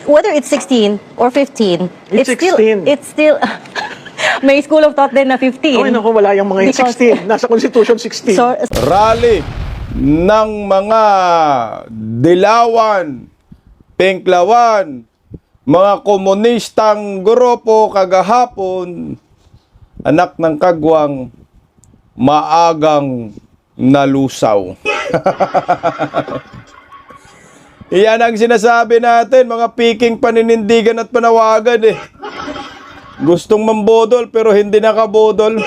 whether it's 16 or 15, It's 16. It's still, may school of thought din na 15. Ay, naku, wala yung mga Because- 16. Nasa Constitution 16. So, Rally ng mga dilawan, pinklawan, mga komunistang grupo kagahapon, anak ng kagwang, maagang nalusaw. Iyan ang sinasabi natin, mga piking paninindigan at panawagan eh. Gustong mambodol pero hindi nakabodol.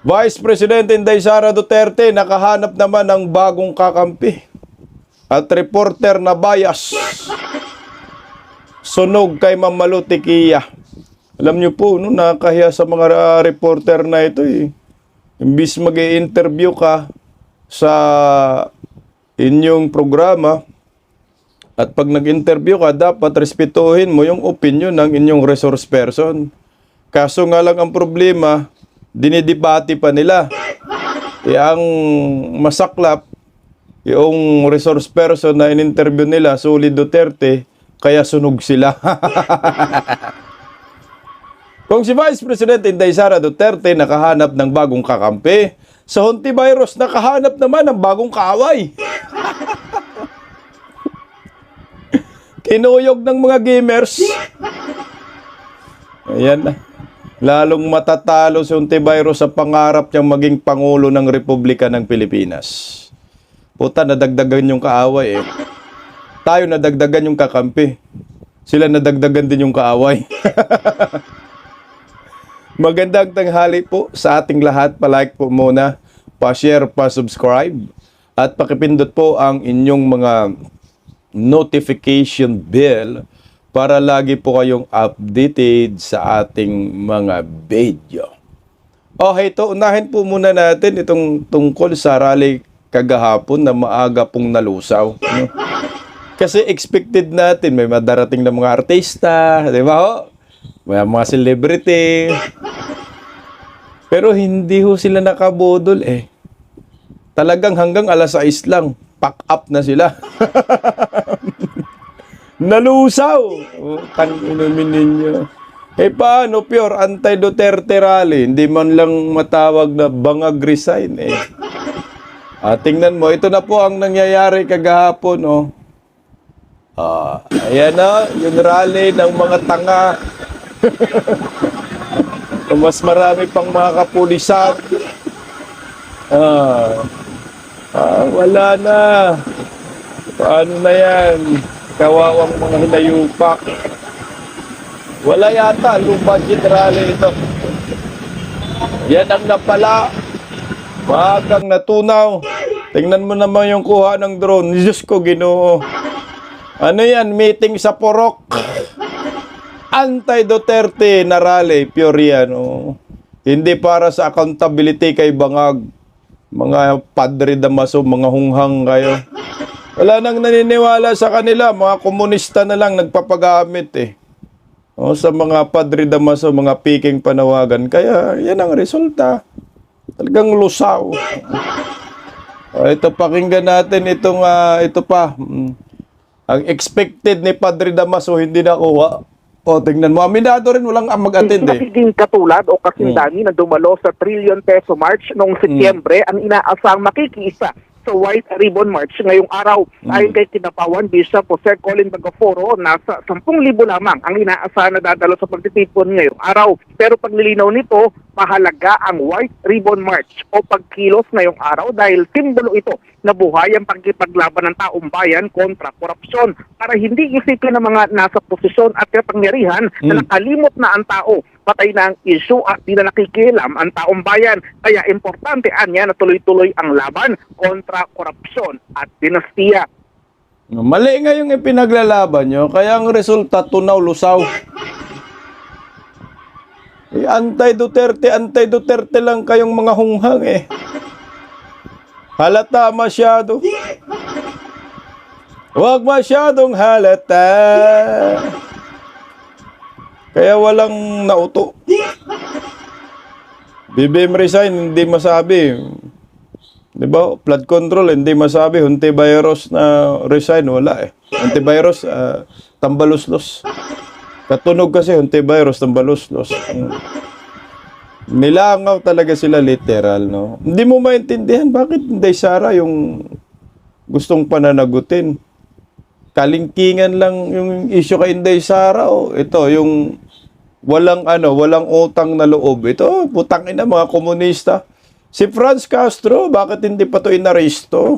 Vice President Inday Sara Duterte nakahanap naman ng bagong kakampi. At reporter na bias. Sunog kay Ma'am Malu Tikia. Alam niyo po, no, nakahiya sa mga reporter na ito eh. Imbis mag-i-interview ka sa inyong programa, at pag nag-interview ka, dapat respetuhin mo yung opinion ng inyong resource person. Kaso nga lang ang problema, dinidebate pa nila. Ang masaklap, yung resource person na in-interview nila, Suli Duterte, kaya sunog sila. Kung si Vice President Inday Sara Duterte nakahanap ng bagong kakampi, sa Hontivirus nakahanap naman ng bagong kaaway. Kinuyog ng mga gamers. Ayan na. Lalong matatalo si Hontivirus sa pangarap niyang maging Pangulo ng Republika ng Pilipinas. Puta, nadagdagan yung kaaway eh. Tayo nadagdagan yung kakampi. Sila nadagdagan din yung kaaway. Magandang tanghali po sa ating lahat. Pa-like po muna, pa-share, pa-subscribe, at pakipindot po ang inyong mga notification bell para lagi po kayong updated sa ating mga video. Okay, ito, unahin po muna natin itong tungkol sa rally kagahapon na maaga pong nalusaw. No? Kasi expected natin, may madarating na mga artista, di ba ho? May mga celebrity. Pero hindi ho sila nakabodol eh. Talagang hanggang alas 6 lang, pack up na sila. Nalusaw! Tang-inamin ninyo. Eh paano, pure anti-Duterte rally? Hindi man lang matawag na bangag resign eh. Tingnan mo, ito na po ang nangyayari kagahapon, oh. Ayan na, yung rally ng mga tanga. Mas marami pang mga kapulisan. Wala na. Paano na yan? Kawawang mga hinayupak. Wala yata, low budget rally ito. Yan ang napala. Maagang natunaw. Tingnan mo naman yung kuha ng drone. Diyos ko, Ginoo. Ano yan? Meeting sa Porok. Anti-Duterte na rally. Pure yan. Oh. Hindi para sa accountability kay Bangag. Mga Padre Damaso, mga hunghang kayo. Wala nang naniniwala sa kanila. Mga komunista na lang nagpapagamit eh. Oh, sa mga Padre Damaso, mga piking panawagan. Kaya yan ang resulta. Talagang lusaw. Ito, pakinggan natin itong, ito pa. Ang expected ni Padre Damaso, hindi nakuha. O, tingnan mo. Aminado rin, walang mag-attend eh. Magiging katulad o kasindani na dumalo sa trillion peso march noong Setyembre ang inaasang makikiisa sa White Ribbon March ngayong araw. Ayon kay Kinapawan Bishop Jose Colin Bagaforo, nasa 10,000 lamang ang inaasahan na dadalo sa pagtitipon ngayong araw. Pero paglilinaw nito, mahalaga ang White Ribbon March o pagkilos ngayong araw dahil simbolo ito na buhay ang pagkipaglaban ng taong bayan kontra korupsyon para hindi isipin ng mga nasa posisyon at kapangyarihan na nakalimot na ang tao. Patay na ang issue at di na nakikialam ang taong bayan. Kaya importante anya na tuloy-tuloy ang laban kontra korupsyon at dinastiya. Mali nga yung ipinaglalaban nyo, kaya ang resulta tunaw lusaw. Anti-Duterte lang kayong mga hunghang eh. Halata masyado. Huwag masyadong halata. Kaya walang nauto. BBM resign, hindi masabi. Di ba? Flood control, hindi masabi. Antivirus na resign, wala eh. Antivirus, tambaluslos. Katunog kasi, antivirus, tambaluslos. Nilangaw talaga sila literal, no? Hindi mo maintindihan bakit Inday Sara yung gustong pananagutin. Kalingkingan lang yung issue kay Inday Sara, o ito, yung walang utang na loob. Ito, putang ina, mga komunista. Si Franz Castro, bakit hindi pa to inaresto?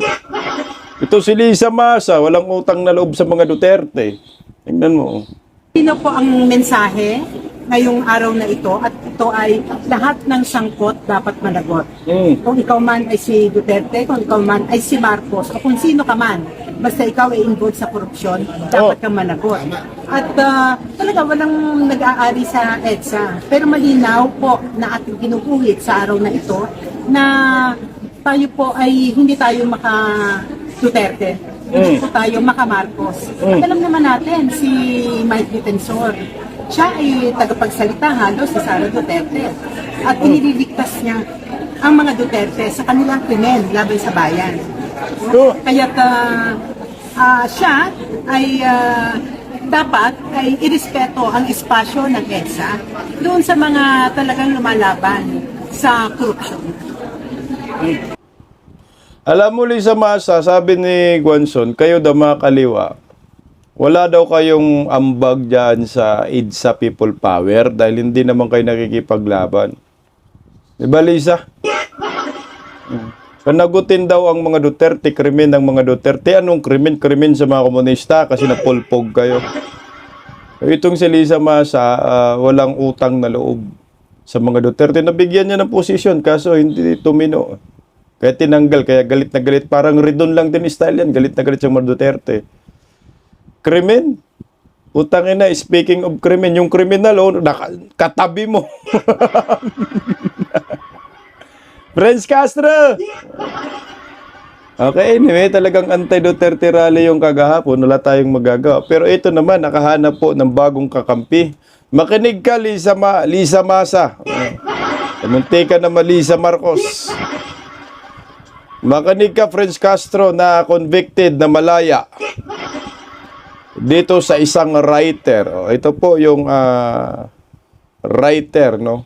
Ito si Lisa Masa, walang utang na loob sa mga Duterte. Tingnan mo. Sino po ang mensahe ngayong araw na ito at ito ay lahat ng sangkot dapat managot. Kung ikaw man ay si Duterte, kung ikaw man ay si Marcos, o kung sino ka man, basta ikaw ay involved sa korupsyon, dapat kang managot. At talaga walang nag-aari sa EDSA. Pero malinaw po na ating ginuguhit sa araw na ito na tayo po ay hindi tayo maka-Duterte. Hindi po tayo maka-Marcos. At alam naman natin si Mike Defensor. Siya ay tagapagsalita halos sa Sara Duterte. At inililigtas niya ang mga Duterte sa kanilang krimen laban sa bayan. Kaya't siya ay dapat ay irespeto ang espasyo ng EDSA doon sa mga talagang lumalaban sa korupsyon. Alam mo, Lisa Masa, sabi ni Guanzon, kayo daw mga kaliwa, wala daw kayong ambag dyan sa EDSA People Power dahil hindi naman kayo nakikipaglaban. Diba, Lisa? Panagutin daw ang mga Duterte, krimen ng mga Duterte. Anong krimen? Krimen sa mga komunista kasi napulpog kayo. Itong si Lisa Masa, walang utang na loob sa mga Duterte. Nabigyan niya ng posisyon kaso hindi tumino. Kaya tinanggal, kaya galit na galit. Parang Ridon lang din style yan. Galit na galit sa mga Duterte. Krimen? Utangin na, speaking of krimen, yung kriminal, katabi mo. Franz Castro! Okay, anyway, talagang anti-Duterte rally yung kagahapon. Wala tayong magagawa. Pero ito naman, nakahanap po ng bagong kakampi. Makinig ka, Lisa Masa. Munti ka naman, Lisa Marcos. Makinig ka, Franz Castro, na convicted na malaya dito sa isang writer. Ito po yung writer, no?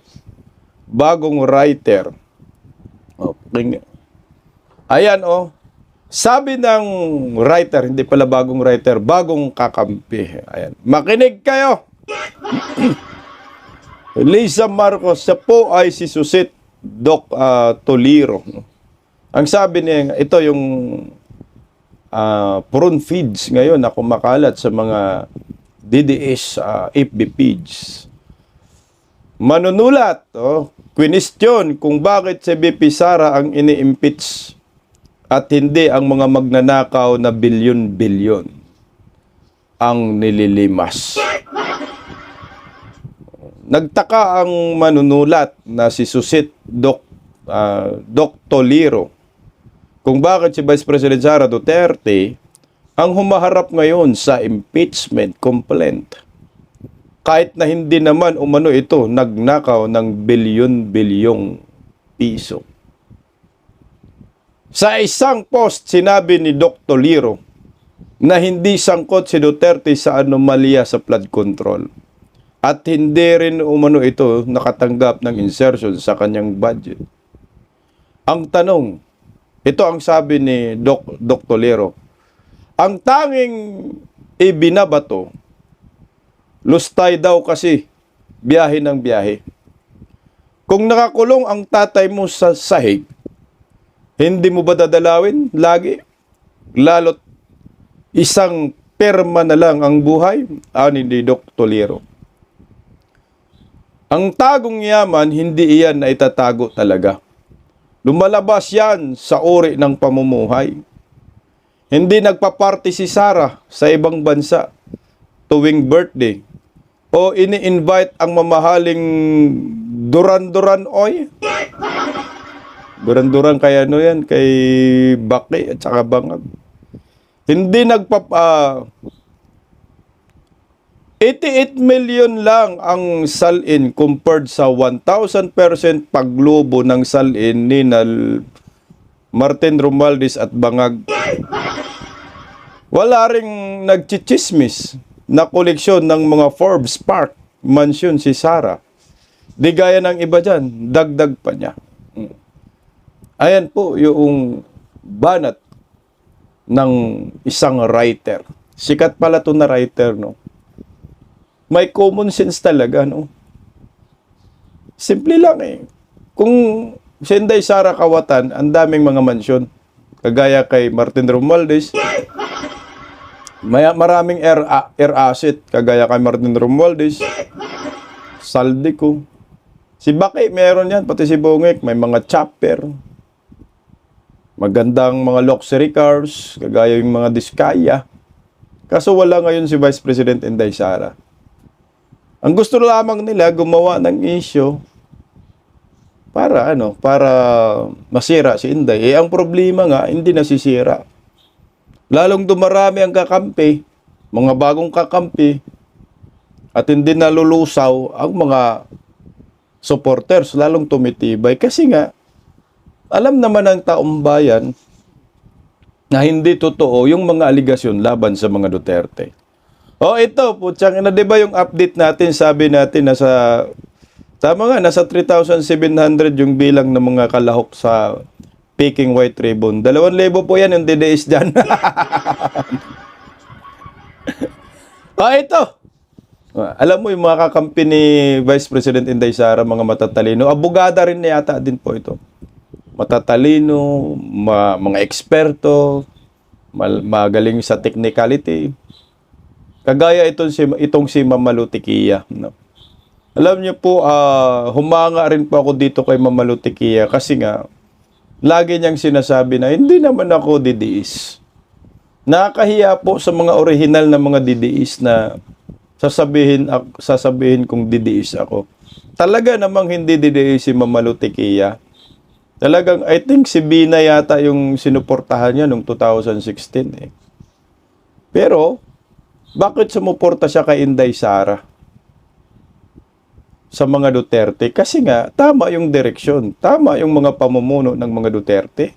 Bagong writer. Ayan, sabi ng writer, hindi pala bagong writer, bagong kakampi. Ayan. Makinig kayo. Lisa Marcos, siya po ay si Susit Toliro. Ang sabi niya, ito yung prawn feeds ngayon na kumakalat sa mga DDS FB feeds. Manunulat, question kung bakit si BP Sara ang ini-impeach at hindi ang mga magnanakaw na bilyon-bilyon ang nililimas. Nagtaka ang manunulat na si Susit Toliro kung bakit si Vice President Sara Duterte ang humaharap ngayon sa impeachment complaint. Kahit na hindi naman umano ito nagnakaw ng bilyon-bilyong piso. Sa isang post, sinabi ni Doc Toliro na hindi sangkot si Duterte sa anomalya sa flood control. At hindi rin umano ito nakatanggap ng insertion sa kanyang budget. Ang tanong, ito ang sabi ni Doc Toliro, ang tanging ibinabato, lustay daw kasi, biyahe ng biyahe. Kung nakakulong ang tatay mo sa sahig, hindi mo ba dadalawin lagi? Lalo't isang perma na lang ang buhay, ani ni Doc Toliro. Ang tagong yaman, hindi iyan na itatago talaga. Lumalabas yan sa uri ng pamumuhay. Hindi nagpaparty si Sara sa ibang bansa tuwing birthday o ini-invite ang mamahaling Duran-Duran Oy. Duran-Duran kaya ano yan, kay Baki at saka Bangag. Hindi 88 million lang ang salin compared sa 1,000% paglobo ng salin ni Martin Romualdez at Bangag. Wala ring nagchichismis na koleksyon ng mga Forbes Park Mansion si Sara. Di gaya ng iba dyan, dagdag pa niya. Ayan po yung banat ng isang writer. Sikat pala to na writer, no? May common sense talaga, no? Simple lang eh. Kung si Inday Sara Kawatan, ang daming mga mansyon. Kagaya kay Martin Romualdez, maraming air asset. Kagaya kay Martin Romualdez, Saldico. Si Baki, meron yan. Pati si Bungek, may mga chopper. Magandang mga luxury cars. Kagaya yung mga Diskaya. Kaso wala ngayon si Vice President Inday Sara. Ang gusto lamang nila, gumawa ng issue para masira si Inday. Eh, ang problema nga, hindi nasisira. Lalong dumarami ang kakampi, mga bagong kakampi, at hindi nalulusaw ang mga supporters, lalong tumitibay. Kasi nga, alam naman ng taong bayan na hindi totoo yung mga aligasyon laban sa mga Duterte. Oh, ito, putsang ina, di ba yung update natin, sabi natin nasa 3,700 yung bilang ng mga kalahok sa Peking White Ribbon. 2,000 po yan yung DDS dyan. Oh, ito. Alam mo yung mga kakampi ni Vice President Inday Sara, mga matatalino. Abogada rin na yata din po ito. Matatalino, mga eksperto, magaling sa technicality. Kagaya itong si Mama Lutikia. No? Alam niyo po, humanga rin po ako dito kay Mama Lutikia kasi nga, lagi niyang sinasabi na hindi naman ako didiis. Nakakahiya po sa mga original na mga didiis na sasabihin kong didiis ako. Talaga namang hindi didiis si Mama Lutikia. Talagang, I think si Bina yata yung sinuportahan niya noong 2016 eh. Pero, bakit sumuporta siya kay Inday Sara sa mga Duterte? Kasi nga, tama yung direksyon. Tama yung mga pamumuno ng mga Duterte.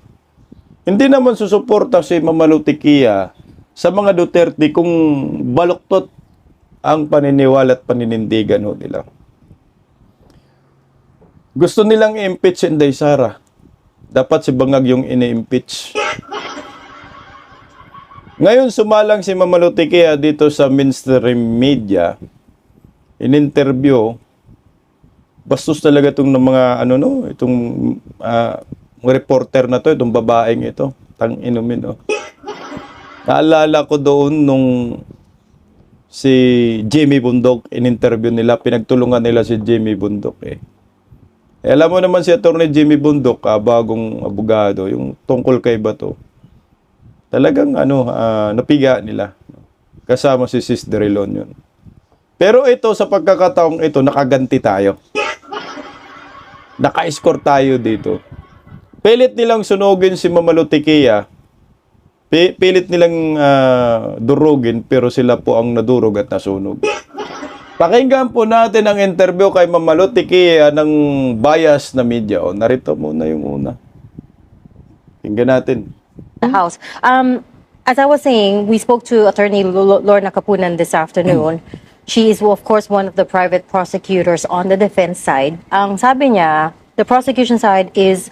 Hindi naman susuporta si Mama Lutikia sa mga Duterte kung baluktot ang paniniwala at paninindigan nila. Gusto nilang i-impeach si Inday Sara. Dapat si Bangag yung ini-impeach. Ngayon, sumalang si Mama Lutikia dito sa mainstream media. In-interview. Bastos talaga itong mga, itong reporter na to, itong babaeng ito. Tang inumin, Naalala ko doon nung si Jimmy Bundok, in-interview nila, pinagtulungan nila si Jimmy Bundok alam mo naman si Atty. Jimmy Bundok, bagong abogado, yung tungkol kay Bato. Talagang napiga nila. Kasama si Sis Derilon yun. Pero ito, sa pagkakataong ito, nakaganti tayo. Naka-escort tayo dito. Pilit nilang sunugin si Mama Lutikia. Pilit nilang durugin, pero sila po ang nadurog at nasunog. Pakinggan po natin ang interview kay Mama Lutikia ng bias na media. Narito muna yung una. Pakinggan natin. The House. As I was saying, we spoke to Attorney Lorna Kapunan this afternoon. She is, of course, one of the private prosecutors on the defense side. Ang sabi niya, the prosecution side is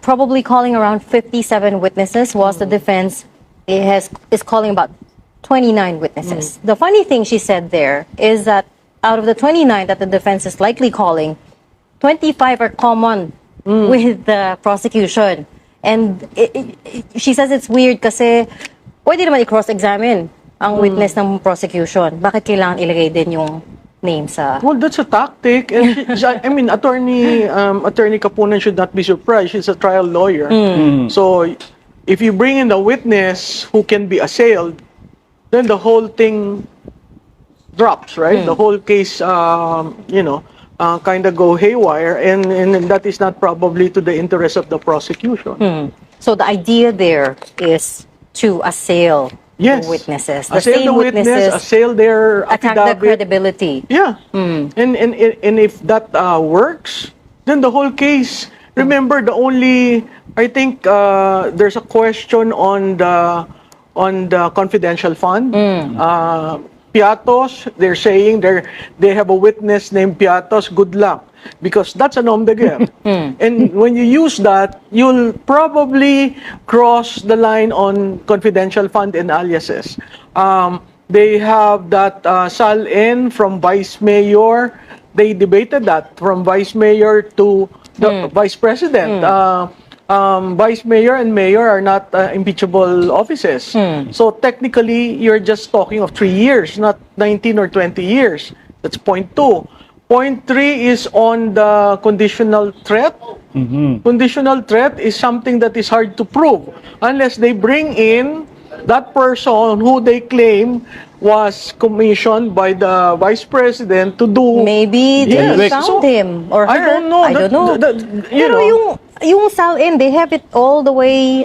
probably calling around 57 witnesses, whilst the defense is calling about 29 witnesses. The funny thing she said there is that out of the 29 that the defense is likely calling, 25 are common with the prosecution. And she says it's weird kasi pwede naman i-cross-examine ang witness ng prosecution. Bakit kailangan ilagay din yung name sa... Well, that's a tactic. And Attorney Kapunan should not be surprised. She's a trial lawyer. So, if you bring in a witness who can be assailed, then the whole thing drops, right? The whole case, kind of go haywire, and that is not probably to the interest of the prosecution. So the idea there is to assail Yes. the witnesses. The Assail same the witness, witnesses assail their attack their affidavit. credibility. Yeah. And if that works, then the whole case Remember, I think there's a question on the confidential fund. Piatos, they're saying they have a witness named Piatos. Good luck, because that's a nom de guerre. And when you use that, you'll probably cross the line on confidential fund and aliases. They have that Sal-in from Vice Mayor. They debated that from Vice Mayor to the Vice President. Vice Mayor and Mayor are not impeachable offices. So technically, you're just talking of 3 years, not 19 or 20 years. That's point 2. Point 3 is on the conditional threat. Conditional threat is something that is hard to prove unless they bring in that person who they claim was commissioned by the Vice President to do. Maybe they Yes. found So, him or her. I don't know. I don't know. You Pero know, yung Sal-in, they have it all the way,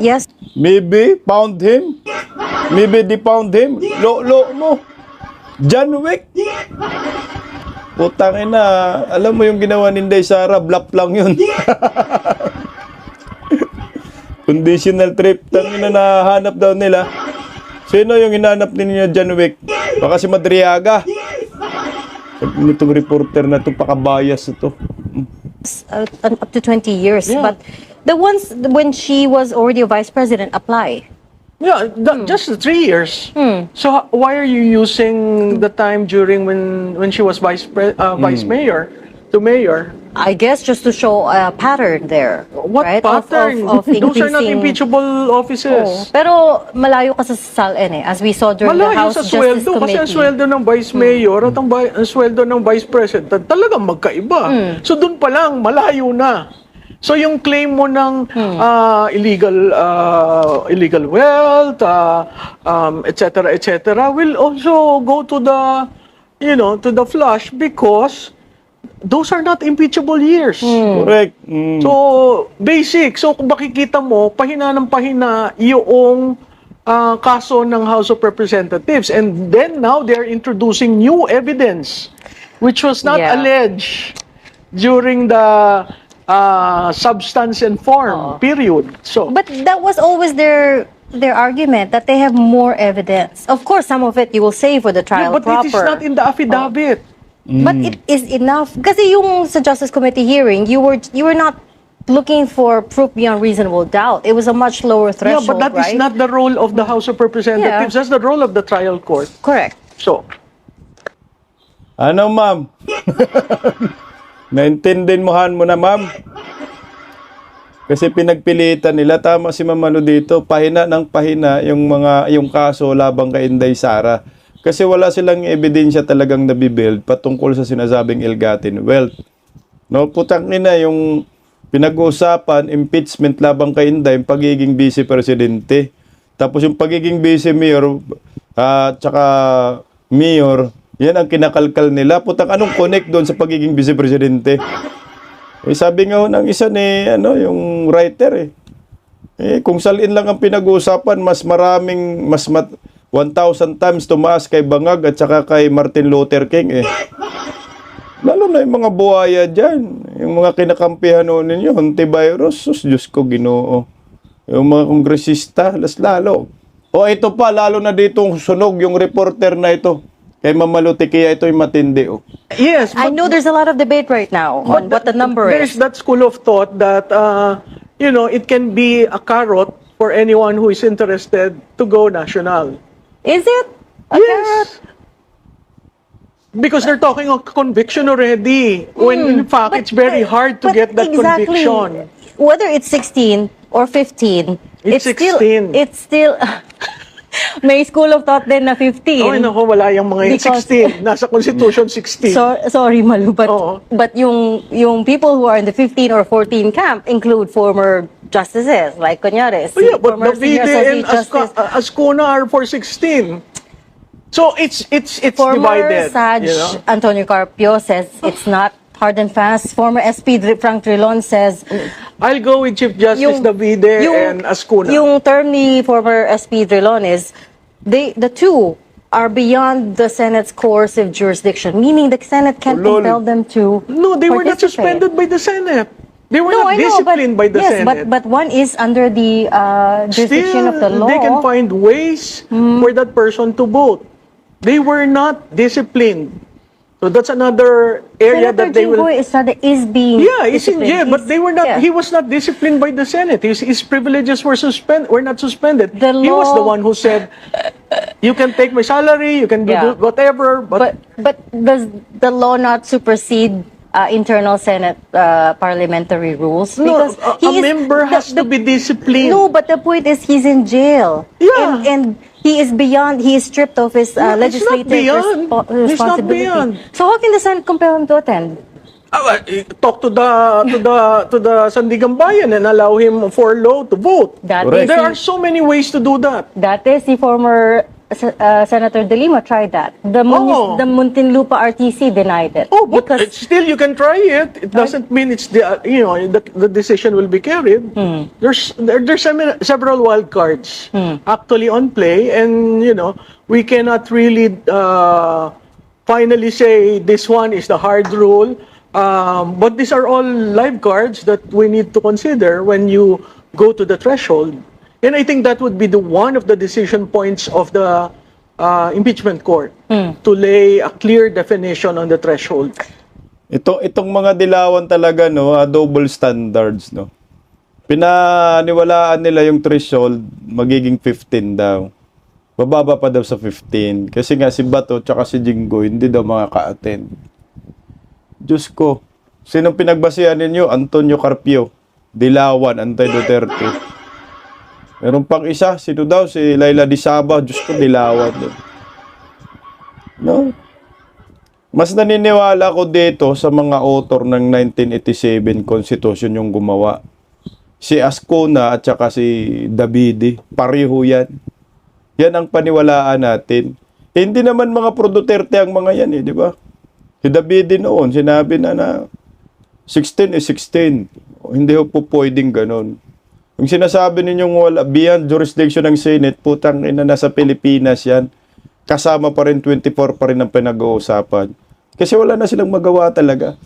yes. Maybe found him. Maybe they found him. Lo mo. John Wick. Putang ina, alam mo yung ginawa ni Inday Sara, bluff lang yun. Conditional trip, tangina na hanap daw nila. Sino yung hinanap ninyo, John Wick? Baka si Madriaga. Itong reporter na to, pakabayas ito. Up to 20 years. Yeah. But the ones when she was already a vice president apply. yeah, just 3 years. So why are you using the time during when she was vice mayor to mayor? I guess just to show a pattern there. What right? pattern? Of Those are not increasing- impeachable offices. Oo. Pero malayo ka sa Sal-in as we saw during the Malayo House sa Justice sweldo kasi ang Committee. sweldo ng Vice Mayor at ang sweldo ng Vice President talagang magkaiba. So doon pa lang, malayo na. So yung claim mo ng illegal wealth, etc., will also go to the flush because those are not impeachable years. Correct. So, basic. So, kung makikita mo, pahina ng pahina yung kaso ng House of Representatives. And then now, they're introducing new evidence which was not Yeah. alleged during the substance and form period. So, But that was always their argument that they have more evidence. Of course, some of it you will say for the trial but proper. it is not in the affidavit. But it is enough. Kasi yung sa Justice Committee hearing, you were not looking for proof beyond reasonable doubt. It was a much lower Yeah, threshold, but that is right? not the role of the House of Representatives. Yeah. That's the role of the trial court. Correct. So, Ano, ma'am? Naintindihan mo na, ma'am? Kasi pinagpilitan nila, tama si Ma'am ano dito, pahina ng pahina yung kaso labang kay Inday Sara. Kasi wala silang ebidensya talagang nabibuild patungkol sa sinasabing ill-gotten wealth. No, putang ina yung pinag-uusapan, impeachment labang kay Inday, yung pagiging vice presidente. Tapos yung pagiging vice mayor, tsaka mayor, yan ang kinakalkal nila. Putang anong connect doon sa pagiging vice presidente? Eh, sabi nga ho ng isa ni yung writer kung Sal-in lang ang pinag-uusapan, mas maraming 1,000 times tumaas kay Bangag at saka kay Martin Luther King Lalo na yung mga buhaya dyan, yung mga kinakampihan noon ninyo, Hontiveros, Diyos ko Ginoo. Yung mga kongresista, lalo. O ito pa, lalo na ditong sunog yung reporter na ito. Kay Mamaluti, kaya ito yung matindi. yes, I know there's a lot of debate right now on what the number there's is. that school of thought that it can be a carrot for anyone who is interested to go national. Is it? A carrot? Yes. Because they're talking of conviction already, when in fact it's very hard to But get that exactly, conviction. Whether it's 16 or 15, It's 16. It's still may school of thought din na 15. Ay, naku, wala yung mga yung Because- 16. Nasa Constitution 16. Sorry, Malu, but Oo. yung people who are in the 15 or 14 camp include former justices, like kunyari, Oh, yeah, but former senior Davide and Justice, Ascuna are for 16. So it's former divided. Saj Antonio Carpio says it's not hard and fast. Former SP Frank Trilon says I'll go with Chief Justice Davide and Ascuna. Yung term ni former SP Trilon is the two are beyond the Senate's coercive jurisdiction, meaning the Senate can't Lol. compel them to No, they were not participate. suspended by the Senate. They were No, not I know, disciplined by the yes, Senate. but one is under the jurisdiction of the law. They can find ways for that person to vote. They were not disciplined. So that's another area Senator that they will... Jinggoy is being Yeah, he's in disciplined. jail, but they were not. Yeah. He was not disciplined by the Senate. His privileges were not suspended. The He was the law- one who said, "You can take my salary, you can do Yeah. whatever." But does the law not supersede internal Senate parliamentary rules? No, a he is- member has to be disciplined. No, but the point is he's in jail. Yeah. And he is stripped of his No, it's not legislative beyond. It's not responsibility. beyond. So how can the Senate compel him to attend? Talk to the Sandigan Bayan and allow him for law to vote. That Correct. is There are so many ways to do that. That is the former Senator De Lima tried that. The Oh. the Muntinlupa RTC denied it. Oh, but because it's still you can try it. It doesn't mean it's the decision will be carried. There's several wild cards actually on play, and we cannot really finally say this one is the hard rule. But these are all live cards that we need to consider when you go to the threshold. And I think that would be one of the decision points of the impeachment court to lay a clear definition on the threshold. Itong mga dilawan talaga, no, double standards, no. Pinaniwalaan nila yung threshold, magiging 15 daw. Bababa pa daw sa 15. Kasi nga si Bato tsaka si Jinggoy, hindi daw makaka-attend. Diyos ko, sinong pinagbasihan ninyo? Antonio Carpio, Dilawan, Antay Duterte. Meron pang isa, sino daw? Si Laila Di Saba, Diyos ko, Dilawan din. No? Mas naniniwala ko dito sa mga author ng 1987 Constitution yung gumawa. Si Ascona at saka si Davide, pareho yan. Yan ang paniwalaan natin. Hindi naman mga pro-Duterte ang mga yan, di ba? Si Davide noon, sinabi na 16 is 16. Hindi po pwedeng ganun. Yung sinasabi ninyong wala, beyond jurisdiction ng Senate, putang ina, nasa Pilipinas yan. Kasama pa rin, 24 pa rin ang pinag-uusapan. Kasi wala na silang magawa talaga.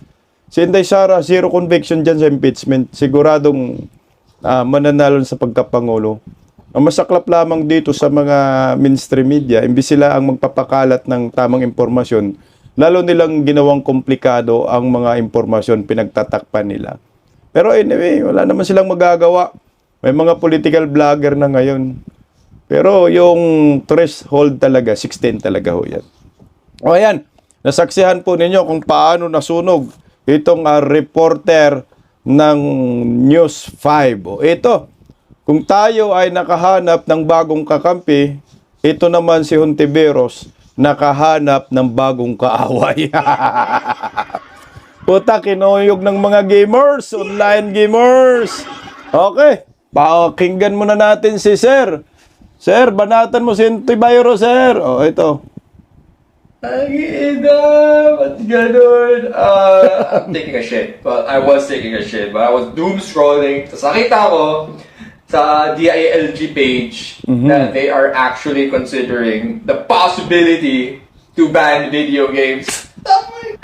Si Inday Sara, zero conviction dyan sa impeachment. Siguradong mananalo sa pagkapangulo. Ang masaklap lamang dito sa mga mainstream media, imbis sila ang magpapakalat ng tamang impormasyon, lalo nilang ginawang komplikado ang mga impormasyon, pinagtatakpan nila. Pero anyway, wala naman silang magagawa. May mga political vlogger na ngayon. Pero yung threshold talaga, 16 talaga ho yan. O ayan, nasaksihan po ninyo kung paano nasunog itong reporter ng News 5. O ito, kung tayo ay nakahanap ng bagong kakampi, ito naman si Hontiveros, nakahanap ng bagong kaaway. Puta, kinuyog ng mga gamers, online gamers. Okay, pakinggan muna natin si Sir. Sir, banatan mo si Hontiveros, Sir. O, ito. Ang ina, ba't ganun? I'm taking a shit. Well, I was taking a shit, but I was doom scrolling. Tapos nakita ko sa DILG page that they are actually considering the possibility to ban video games.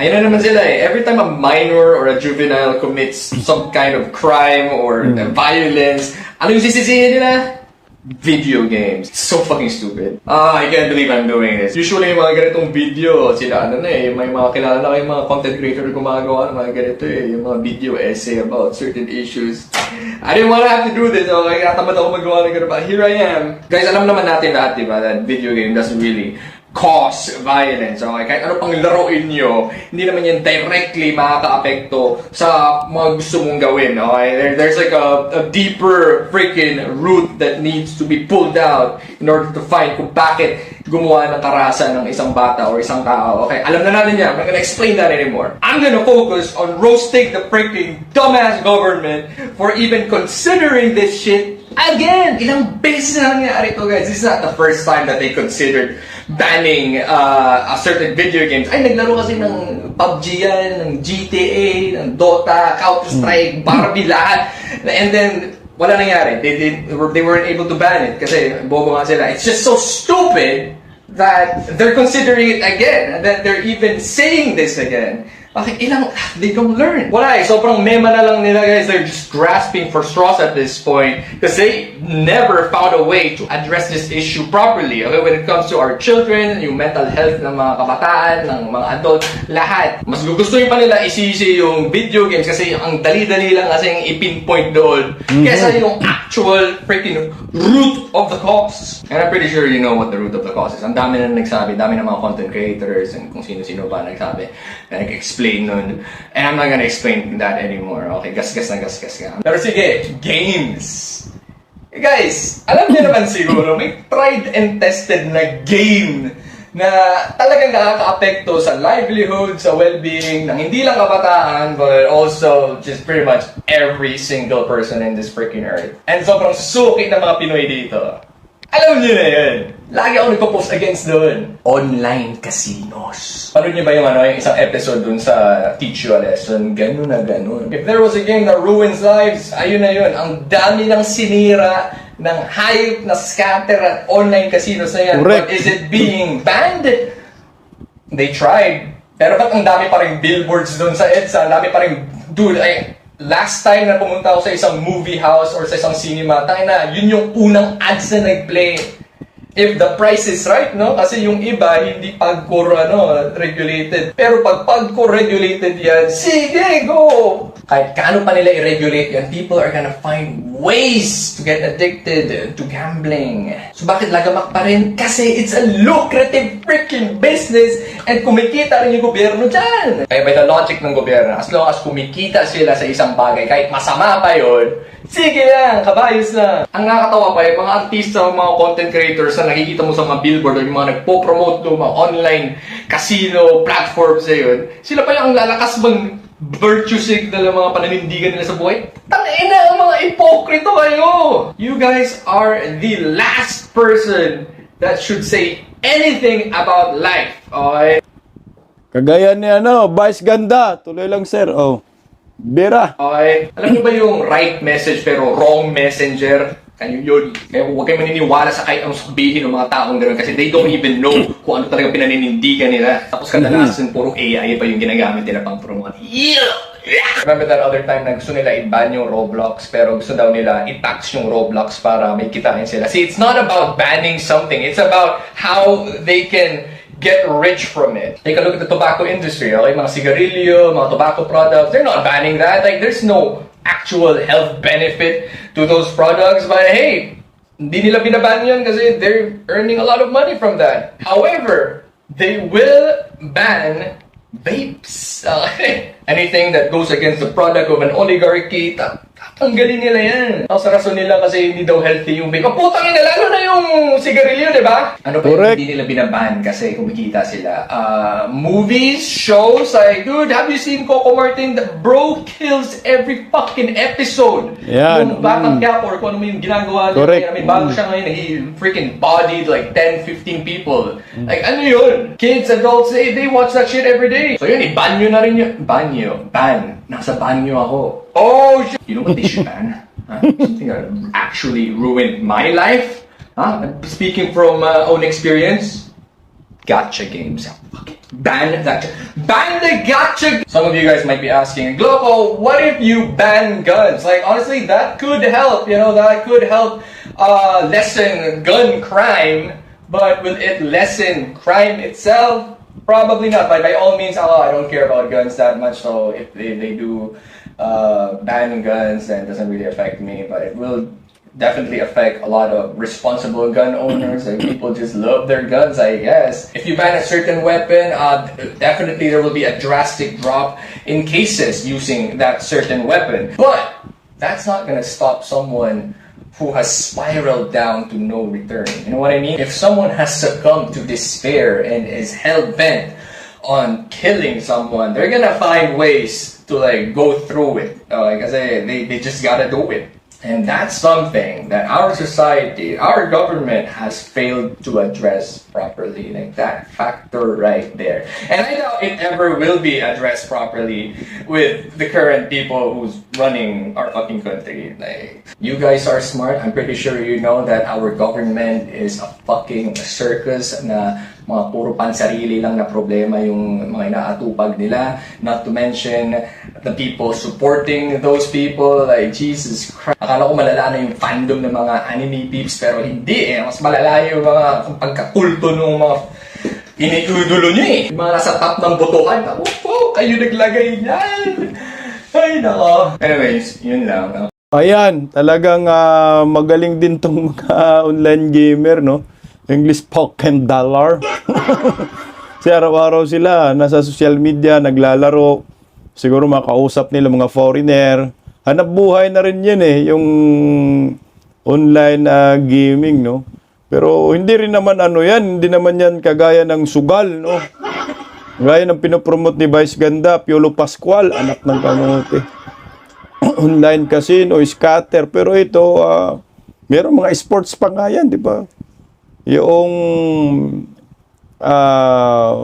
Ayun na naman sila eh. Every time a minor or a juvenile commits some kind of crime or violence, ano yung sisisihin nila? Video games. It's so fucking stupid. I can't believe I'm doing this. Usually, yung mga ganitong video, sila may mga kilala na kayong mga content creator gumagawa ng mga ganito eh. Yung mga video essay about certain issues. I didn't want to have to do this. Okay, natamad ako magawa ng ganito. But here I am. Guys, alam naman natin lahat, diba, that video game doesn't really cause violence. Okay? Kahit ano pang laruin nyo, hindi naman yan directly makaka-apekto sa mga gusto mong gawin. Okay? There's like a deeper freaking root that needs to be pulled out in order to find kung bakit gumawa ng karahasan ng isang bata or isang tao. Okay? Alam na natin yan. I'm not gonna explain that anymore. I'm gonna focus on roasting the freaking dumbass government for even considering this shit again. Ilang beses na nangyari ito, guys. This is not the first time that they considered banning a certain video games. Ay, naglaro kasi ng PUBG yan, ng GTA, ng Dota, Counter-Strike, Barbie, lahat. And then, wala nangyari. They weren't able to ban it kasi bobo nga sila. It's just so stupid that they're considering it again, that they're even saying this again. Bakit they don't learn. Wala sobrang mema na lang nila guys. They're just grasping for straws at this point because they never found a way to address this issue properly. Okay, when it comes to our children, yung mental health ng mga kabataan, ng mga adult, lahat. Mas gugustuhin pa nila isisi yung video games kasi ang dali-dali lang kasi yung ipinpoint doon kesa yung actual freaking root of the cause. And I'm pretty sure you know what the root of the cause is. Ang dami na nagsabi, dami na mga content creators and kung sino-sino pa nagsabi na nag-explain nun. And I'm not gonna explain that anymore. Okay, gasgas na gasgas ka. Pero sige, games. Guys, alam niyo naman siguro, may tried and tested na game na talagang nakaka-apekto sa livelihood, sa well-being ng hindi lang kabataan, but also just pretty much every single person in this freaking earth. And sobrang suki ng mga Pinoy dito. Alam niyo na yun. Lagi ako nagpo-post against doon. Online casinos. Panood niyo ba yung isang episode dun sa Teach You a Lesson? Ganun na ganun. If there was a game that ruins lives, ayun na yun. Ang dami ng sinira, ng hype, na scatter at online casinos na yan. Correct. But is it being banned? They tried. Pero ba't ang dami pa rin billboards dun sa EDSA? Ang dami pa rin, dude, last time na pumunta ako sa isang movie house or sa isang cinema, tangina, yun yung unang ads na nag-play. If the price is right, no? Kasi yung iba, hindi pagcore, regulated. Pero pag pagcore regulated yan, sige, go! Kahit kaano pa nila i-regulate yan, people are gonna find ways to get addicted to gambling. So bakit lagamak pa rin? Kasi it's a lucrative freaking business and kumikita rin yung gobyerno dyan. Kaya by the logic ng gobyerno, as long as kumikita sila sa isang bagay, kahit masama pa yun, sige lang, kabayos lang. Ang nakakatawa pa yung mga artista, mga content creators na nakikita mo sa mga billboard o yung mga nagpo-promote ng mga online casino platforms na yun, sila pa yung lalakas bang virtue signal ng mga pananindigan nila sa buhay? Tangina, ang mga ipokrito kayo! You guys are the last person that should say anything about life, okay? Kagaya ni Vice Ganda. Tuloy lang, sir. Oh. Bira. Okay. Alam niyo ba yung right message pero wrong messenger? Kanyo yun. Kaya huwag kayo maniniwala sa kahit anong sabihin ng mga taong gano'n kasi they don't even know kung ano talaga pinaninindigan nila. Tapos kadalasan puro AI pa yung ginagamit nila pang promote. Remember that other time na gusto nila i-ban yung Roblox pero gusto daw nila i-tax yung Roblox para may kitain sila. See, it's not about banning something. It's about how they can get rich from it. Take a look at the tobacco industry, okay? Mga sigarilyo, mga tobacco products, they're not banning that. Like, there's no actual health benefit to those products, but hey, hindi nila binaban yun kasi they're earning a lot of money from that. However, they will ban vapes. Okay? Anything that goes against the product of an oligarchy, tanggalin nila yan. Ang sa rason nila kasi hindi daw healthy yung vape. Putang ina, lalo na yung sigarilyo, di ba? Ano pa yung hindi nila binaban kasi kumikita sila? Movies, shows, like, dude, have you seen Coco Martin? The bro kills every fucking episode. Yan. Yung Batang Gap or kung ano yung ginagawa niya. Correct. Kaya may bago siya ngayon, he freaking bodied like 10, 15 people. Like, ano yun? Kids, adults, they watch that shit every day. So yun, i-ban na rin yun. Ban. Nasa banyo ako. Oh, shit. You know what they should ban? Something that actually ruined my life? Speaking from own experience, gacha games. Ban that. Ban the gacha. Some of you guys might be asking, Gloco, what if you ban guns? Like, honestly, that could help. You know, that could help lessen gun crime. But will it lessen crime itself? Probably not. But by all means, I don't care about guns that much. So if they do ban guns, then it doesn't really affect me. But it will definitely affect a lot of responsible gun owners and people just love their guns, I guess. If you ban a certain weapon, definitely there will be a drastic drop in cases using that certain weapon. But that's not gonna stop someone who has spiraled down to no return. You know what I mean? If someone has succumbed to despair and is hell-bent on killing someone, they're gonna find ways to like go through it. Kasi they just gotta do it. And that's something that our society, our government has failed to address properly. Like that factor right there. And I doubt it ever will be addressed properly with the current people who's running our fucking country. Like, you guys are smart. I'm pretty sure you know that our government is a fucking circus na mga puro pansarili lang na problema yung mga inaatupag nila. Not to mention the people supporting those people. Like, Jesus Christ. Akala ko malala na yung fandom ng mga anime peeps, pero hindi eh. Mas malala yung mga pagkakulto ng mga iniidolo nyo eh. Yung mga nasa top ng botohan. Kayo naglagay niyan. Ay, nako. Anyways, yun lang. Ayan, talagang magaling din tong mga online gamer, no? English spoken dollar. Kasi araw-araw sila nasa social media, naglalaro. Siguro makausap nila mga foreigner. Hanap buhay na rin yan eh, yung online gaming, no? Pero hindi rin naman hindi naman yan kagaya ng sugal, no? Gaya ng pinopromote ni Vice Ganda, Piolo Pascual, anak ng kamote. Online casino, scatter, pero ito, meron mga sports pa nga yan, di ba? Yung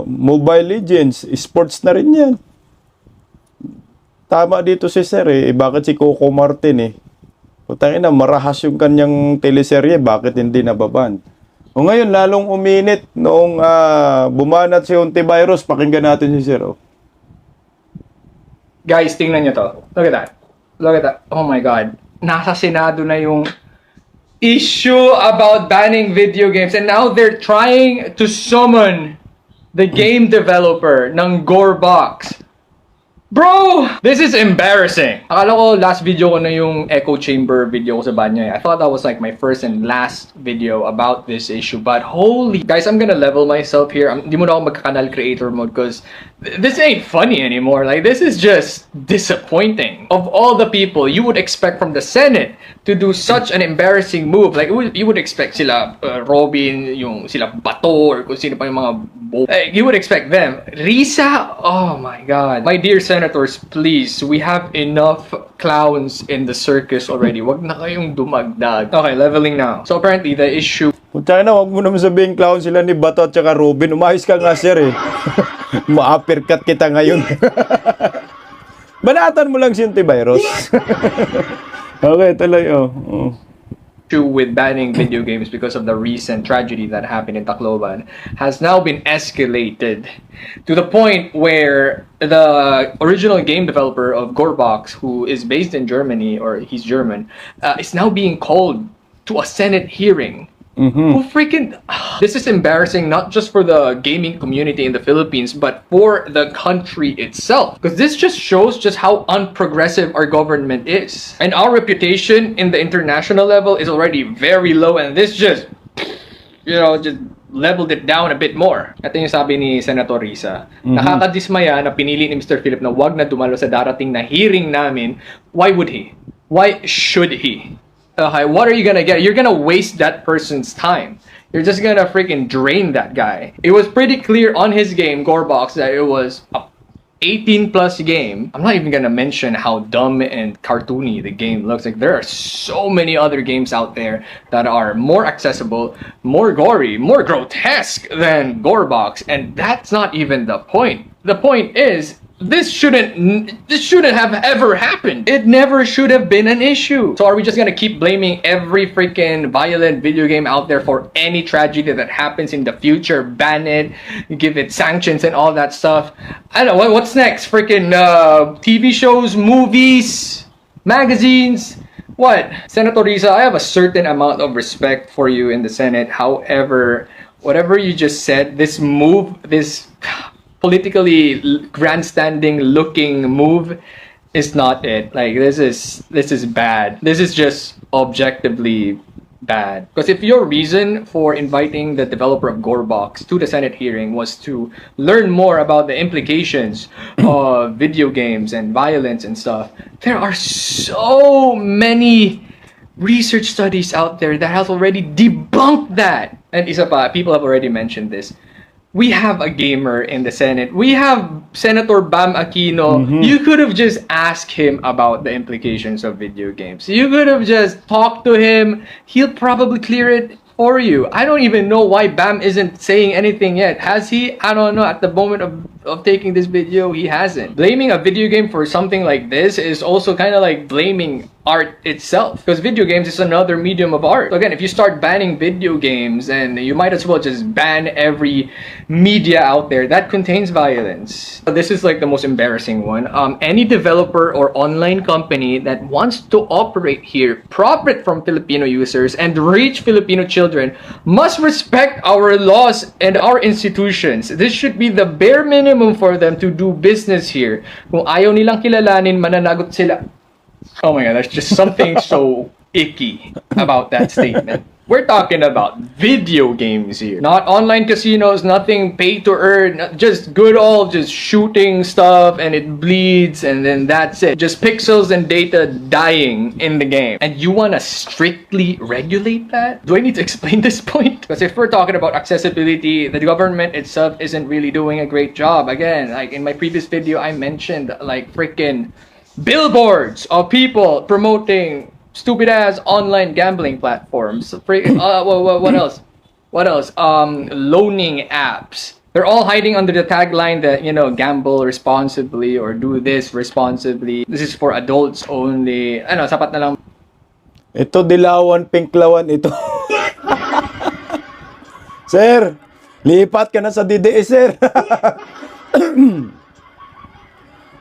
Mobile Legends, sports na rin yan. Tama dito si Sir eh, bakit si Coco Martin eh? Putangin na, marahas yung kanyang teleserye, bakit hindi nababan? O ngayon, lalong uminit noong bumanat si Hontivirus, pakinggan natin si Sir. Oh. Guys, tingnan nyo to. Look at that. Look at that. Oh my God. Nasa Senado na yung issue about banning video games, and now they're trying to summon the game developer ng Gorebox. Bro! This is embarrassing. Akala ko last video ko na yung echo chamber video ko sa banyo. I thought that was like my first and last video about this issue. But holy... Guys, I'm gonna level myself here. Hindi mo na ako magka-canal creator mode because this ain't funny anymore. Like, this is just disappointing. Of all the people you would expect from the Senate to do such an embarrassing move, like, you would expect sila Robin, yung sila Bato, or kung sino pa yung mga you would expect them. Risa? Oh my God. My dear senators, please, we have enough clowns in the circus already. Wag na kayong dumagdag. Okay, leveling now. So apparently the issue... Punta na, huwag mo naman sabihin clown sila ni Bato at saka Robin. Umayos ka nga, Sir eh. Ma-uppercut kita ngayon. Banatan mo lang si Hontivirus. Okay, tuloy. with banning video games because of the recent tragedy that happened in Tacloban has now been escalated to the point where the original game developer of Gorebox, who is based in Germany, or he's German, is now being called to a Senate hearing. Who freaking... This is embarrassing not just for the gaming community in the Philippines, but for the country itself. Because this just shows just how unprogressive our government is. And our reputation in the international level is already very low, and this just, just leveled it down a bit more. Ito yung sabi ni Senator Risa. Nakakadismaya na pinili ni Mr. Philip na wag na dumalo sa darating na hearing namin. Why would he? Why should he? Okay, what are you gonna get? You're gonna waste that person's time. You're just gonna freaking drain that guy. It was pretty clear on his game, Gorebox, that it was a 18 plus game. I'm not even gonna mention how dumb and cartoony the game looks. Like, there are so many other games out there that are more accessible, more gory, more grotesque than Gorebox, and that's not even the point. The point is, this shouldn't have ever happened. It never should have been an issue. So are we just gonna keep blaming every freaking violent video game out there for any tragedy that happens in the future? Ban it, give it sanctions and all that stuff. I don't know, what's next? Freaking TV shows, movies, magazines? What? Senator Risa, I have a certain amount of respect for you in the Senate. However, whatever you just said, this move, this politically grandstanding looking move is not it. Like, this is bad. This is just objectively bad. Because if your reason for inviting the developer of Gorebox to the Senate hearing was to learn more about the implications of video games and violence and stuff, there are so many research studies out there that has already debunked that. And isa pa, people have already mentioned this. we have a gamer in the Senate. We have Senator Bam Aquino. You could have just asked him about the implications of video games. You could have just talked to him. He'll probably clear it for you. I don't even know why Bam isn't saying anything yet. Has he? I don't know. At the moment of taking this video, he hasn't. Blaming a video game for something like this is also kind of like blaming art itself, because video games is another medium of art. So again, if you start banning video games, then you might as well just ban every media out there that contains violence. This is like the most embarrassing one. Any developer or online company that wants to operate here, profit from Filipino users, and reach Filipino children must respect our laws and our institutions. This should be the bare minimum for them to do business here. Kung ayaw nilang kilalanin, mananagot sila. Oh my god, there's just something so icky about that statement. We're talking about video games here, not online casinos, nothing pay to earn, just good old just shooting stuff and it bleeds and then that's it. Just pixels and data dying in the game. And you want to strictly regulate that? Do I need to explain this point? Because if we're talking about accessibility, the government itself isn't really doing a great job. Again, like in my previous video, I mentioned like freaking billboards of people promoting stupid ass online gambling platforms. What else? What else? Loaning apps. They're all hiding under the tagline that, you know, gamble responsibly or do this responsibly. This is for adults only. Ano, sapat na lang. Ito, dilawan, pinklawan, ito. Sir, lipat ka na sa DDS, sir.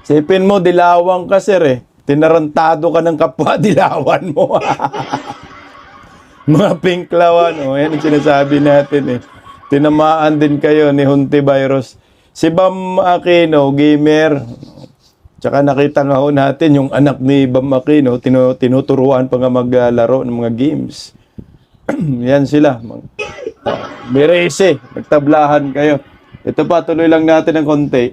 Sipin mo, dilawang ka, sir, eh. Tinarantado ka ng kapwa, dilawan mo. Mga pinklawan, oh, yan ang sinasabi natin, eh. Tinamaan din kayo ni Hunti Virus. Si Bam Aquino, gamer. Tsaka nakita nga ho natin yung anak ni Bam Aquino, tinuturuan pa nga maglaro ng mga games. Yan sila. Berese, nagtablahan kayo. Ito pa, tuloy lang natin ng konti.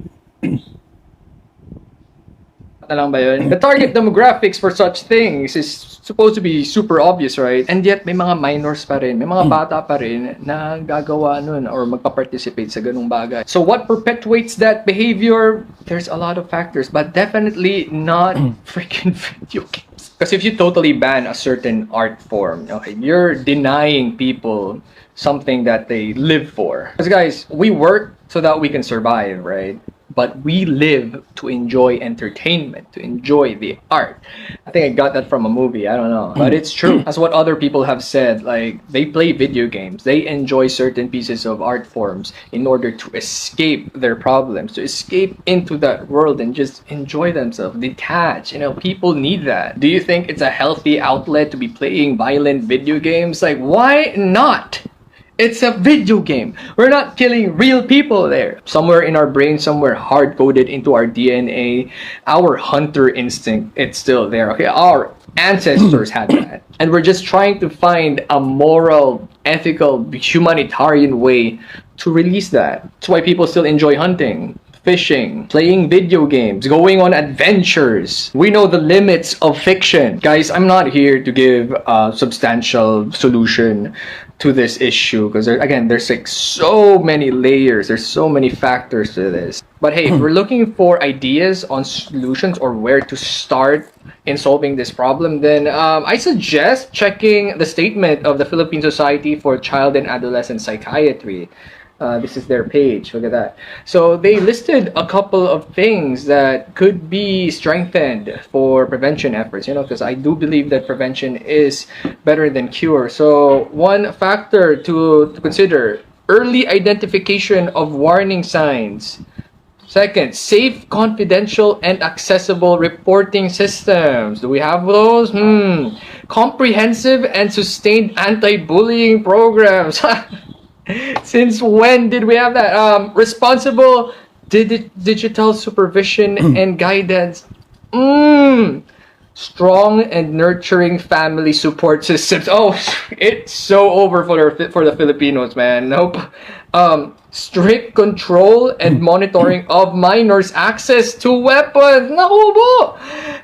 Na lang ba yun? The target demographics for such things is supposed to be super obvious, right? And yet, may mga minors pa rin, may mga bata pa rin na gagawa nun or magpa-participate sa ganung bagay. So what perpetuates that behavior? There's a lot of factors, but definitely not freaking video games. Because if you totally ban a certain art form, okay, you're denying people something that they live for. Because guys, we work so that we can survive, right? But we live to enjoy entertainment, to enjoy the art. I think I got that from a movie, I don't know. But it's true. That's what other people have said. Like, they play video games. They enjoy certain pieces of art forms in order to escape their problems, to escape into that world and just enjoy themselves, detach. You know, people need that. Do you think it's a healthy outlet to be playing violent video games? Like, why not? It's a video game. We're not killing real people there. Somewhere in our brain, somewhere hard-coded into our DNA, our hunter instinct, it's still there. Okay, our ancestors had that. And we're just trying to find a moral, ethical, humanitarian way to release that. That's why people still enjoy hunting, fishing, playing video games, going on adventures. We know the limits of fiction. Guys, I'm not here to give a substantial solution to this issue because there's like so many layers, there's so many factors to this. But hey, if we're looking for ideas on solutions or where to start in solving this problem, then I suggest checking the statement of the Philippine Society for Child and Adolescent Psychiatry. This is their page. Look at that. So they listed a couple of things that could be strengthened for prevention efforts, you know, because I do believe that prevention is better than cure. So one factor to consider, early identification of warning signs. Second, safe, confidential, and accessible reporting systems. Do we have those? Comprehensive and sustained anti-bullying programs. Since when did we have that? Responsible digital supervision and guidance. Strong and nurturing family support systems. Oh, it's so over for the Filipinos, man. Nope. Strict control and monitoring of minors' access to weapons. Naku po!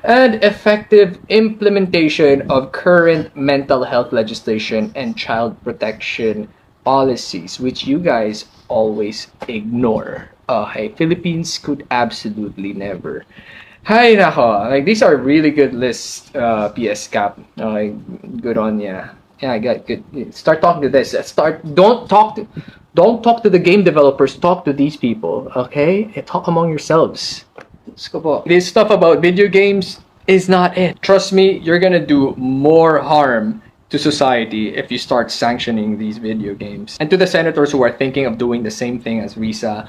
And effective implementation of current mental health legislation and child protection policies which you guys always ignore. Okay, Philippines could absolutely never. Hi nako, like these are really good lists, PS Cap. Okay, good on ya. Yeah, I got good. Start talking to this. Don't talk to the game developers. Talk to these people. Okay, talk among yourselves. Let's go po. This stuff about video games is not it. Trust me, you're gonna do more harm to society if you start sanctioning these video games. And to the senators who are thinking of doing the same thing as Risa,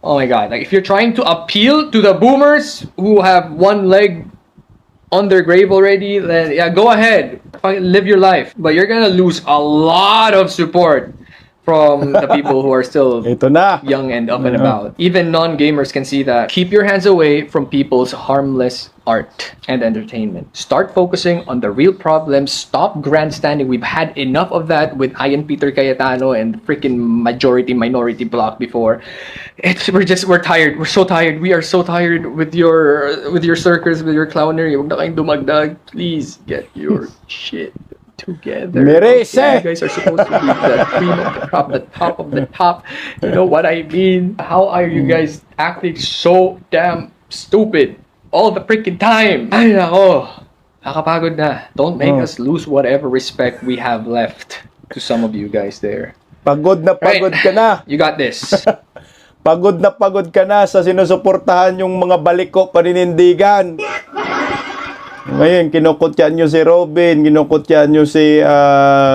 oh my god, like if you're trying to appeal to the boomers who have one leg on their grave already, then yeah, go ahead. Live your life. But you're gonna lose a lot of support from the people who are still Ito na. young and up and about. Even non-gamers can see that. Keep your hands away from people's harmless art and entertainment. Start focusing on the real problems. Stop grandstanding. We've had enough of that with Ian Peter Cayetano and freaking minority block before. We're tired. We're so tired. We are so tired with your circus, with your clownery. Huwag na kayong dumagdag. Please get your shit together. Merece! Okay? You guys are supposed to be the cream of the crop, the top of the top. You know what I mean? How are you guys acting so damn stupid all the freaking time? Ay nako, nakapagod na. Don't make us lose whatever respect we have left to some of you guys there. Pagod na pagod ka na. You got this. Pagod ka na sa sinusuportahan yung mga baliko paninindigan. Ngayon, kinukutyan nyo si Robin, kinukutyan nyo si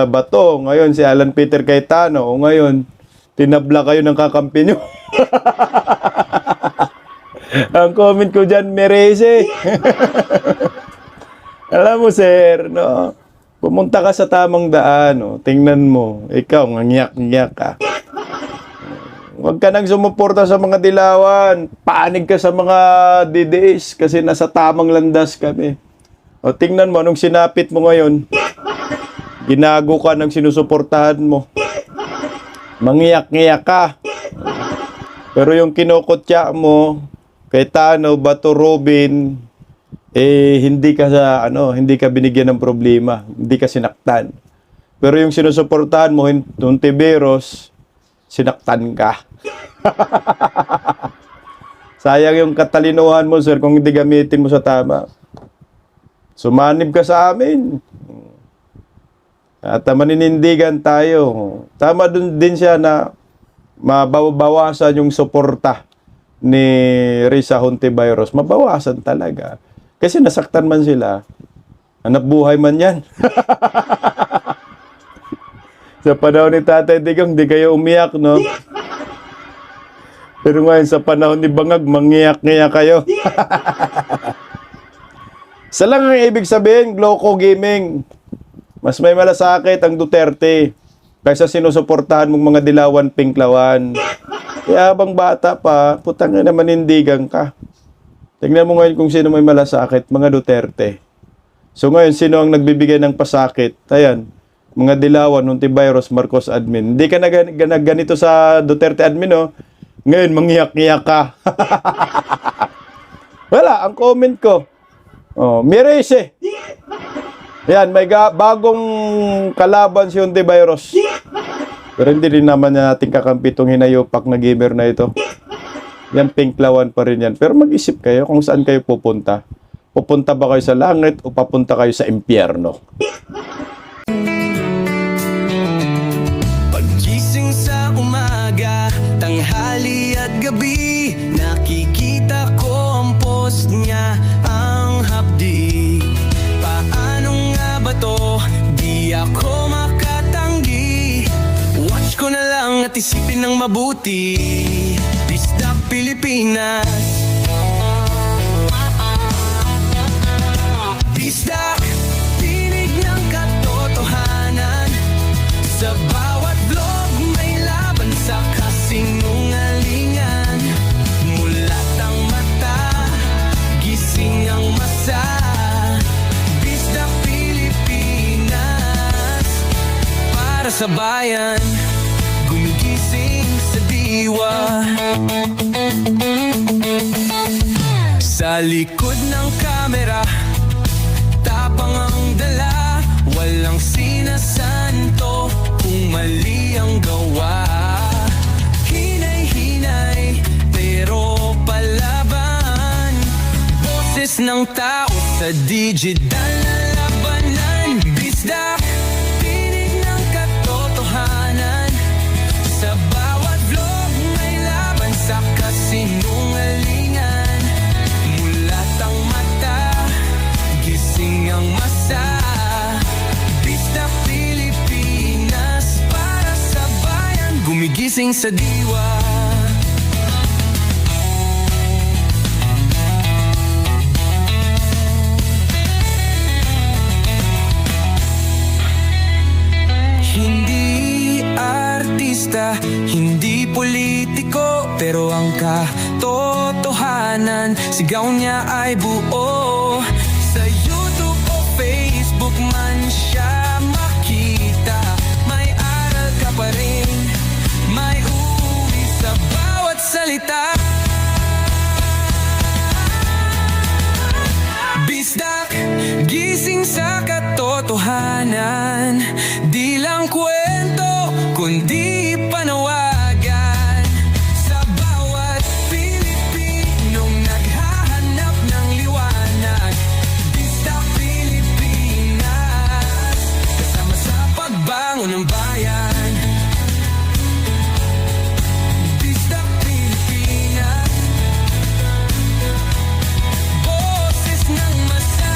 Bato, ngayon si Alan Peter Cayetano, o ngayon, tinabla kayo ng kakampi nyo. Ang comment ko dyan, merese. Alam mo, sir, no? Pumunta ka sa tamang daan, no? Tingnan mo, ikaw, ngangyak-ngyak ka. Huwag ka nang sumuporta sa mga dilawan. Panig ka sa mga DDS kasi nasa tamang landas kami. O tingnan mo, anong sinapit mo ngayon? Ginago ka ng sinusuportahan mo. Mangiyak-ngiyak ka. Pero yung kinukutya mo, Cayetano, Bato, Robin, hindi ka binigyan ng problema. Hindi ka sinaktan. Pero yung sinusuportahan mo, Hontiveros, sinaktan ka. Sayang yung katalinuhan mo, sir, kung hindi gamitin mo sa tama. Sumanib ka sa amin. At maninindigan tayo. Tama dun din siya na mabawasan yung suporta ni Risa Hontiveros. Mabawasan talaga. Kasi nasaktan man sila. Hanap buhay man yan. Sa panahon ni Tatay Digong, di kayo umiyak, no? Pero ngayon, sa panahon ni Bangag, mangiyak-ngiyak kayo. Sa lang ang ibig sabihin, Gloco Gaming, mas may malasakit ang Duterte kaysa sinusuportahan mong mga dilawan pinklawan. Kaya habang bata pa, putang na manindigan ka. Tingnan mo ngayon kung sino may malasakit, mga Duterte. So ngayon, sino ang nagbibigay ng pasakit? Ayan, mga dilawan, Hontiveros, Marcos admin. Hindi ka na ganito sa Duterte admin, no? Ngayon, manghiyak-ngiyak ka. Wala, ang comment ko. Oh, merese. Yan, may bagong kalaban si Hontiveros. Pero hindi rin naman natin kakampi itong hinayupak na gamer na ito. Yan, pinklawan pa rin yan. Pero mag-isip kayo kung saan kayo pupunta. Pupunta ba kayo sa langit o papunta kayo sa impyerno? Paggising sa umaga, tanghali at gabi, nakikita ko ang post niya, ang hapdi. Paano nga ba to? Di ako makatanggi. Watch ko na lang at isipin ng mabuti. Disdak Pilipinas. Disdak, tinig ng katotohanan. Sa bawat vlog may laban sa kasinungalingan. Mulat ang mata, gising ang masa. Disdak Pilipinas, para sa bayan, gumigising sa diwa. Sa likod ng kamera, tapang ang dala, walang sinasanto kung mali ang gawa. ng tao sa digital na labanan. Bisdak, tinig ng katotohanan. Sa bawat vlog may laban sa kasinungalingan. Mulat ang mata, gising ang masa. Bisdak Pilipinas, para sa bayan, gumigising sa diwa. Hindi artista, hindi politiko, pero ang katotohanan, sigaw niya ay buo. Sa YouTube o Facebook man siya makita, may aral ka pa rin, may uwi sa bawat salita. Bisdak, gising sa katotohanan. Di lang kwento, kundi panawagan. Sa bawat Pilipinong naghahanap ng liwanag. Bisdak Pilipinas, kasama sa pagbangon ng bayan. Bisdak Pilipinas, boses ng masa.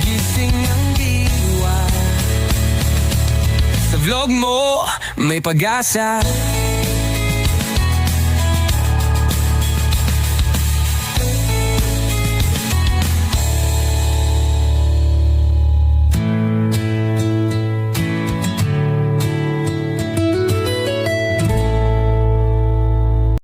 Gising ang diwa. Sa vlog mo, may pag-asa.